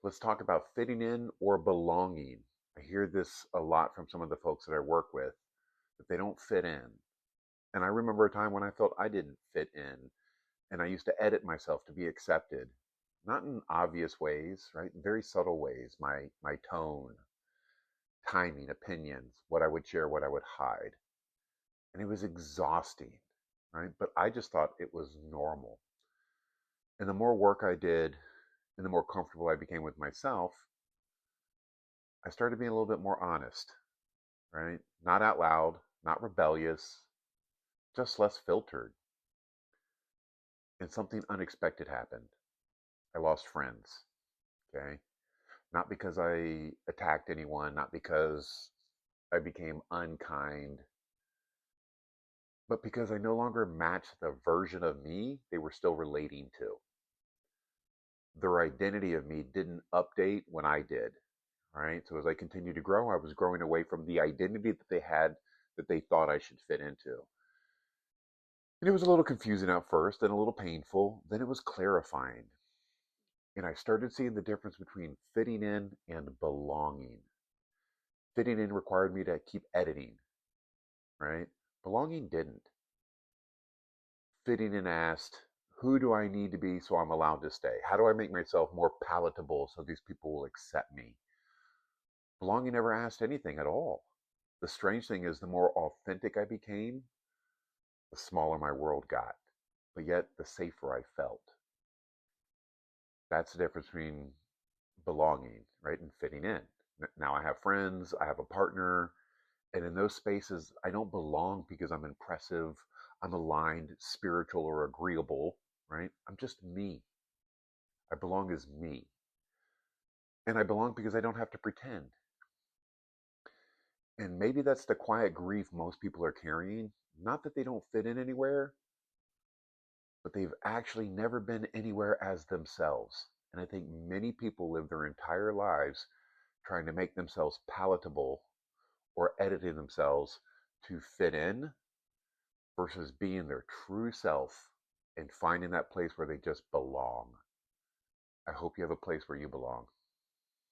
Let's talk about fitting in or belonging. I hear this a lot from some of the folks that I work with, that they don't fit in. And I remember a time when I felt I didn't fit in, and I used to edit myself to be accepted, not in obvious ways, right? In very subtle ways. My tone, timing, opinions, what I would share, what I would hide. And it was exhausting, right? But I just thought it was normal. And the more work I did and the more comfortable I became with myself, I started being a little bit more honest, right? Not out loud, not rebellious, just less filtered. And something unexpected happened. I lost friends, okay? Not because I attacked anyone, not because I became unkind, but because I no longer matched the version of me they were still relating to. Their identity of me didn't update when I did, right? So as I continued to grow, I was growing away from the identity that they had that they thought I should fit into. And it was a little confusing at first and a little painful. Then it was clarifying. And I started seeing the difference between fitting in and belonging. Fitting in required me to keep editing, right? Belonging didn't. Fitting in asked, who do I need to be so I'm allowed to stay? How do I make myself more palatable so these people will accept me? Belonging never asked anything at all. The strange thing is, the more authentic I became, the smaller my world got, but yet the safer I felt. That's the difference between belonging, right, and fitting in. Now I have friends, I have a partner, and in those spaces, I don't belong because I'm impressive, I'm aligned, spiritual, or agreeable, right? I'm just me. I belong as me. And I belong because I don't have to pretend. And maybe that's the quiet grief most people are carrying. Not that they don't fit in anywhere, but they've actually never been anywhere as themselves. And I think many people live their entire lives trying to make themselves palatable or editing themselves to fit in versus being their true self and finding that place where they just belong. I hope you have a place where you belong.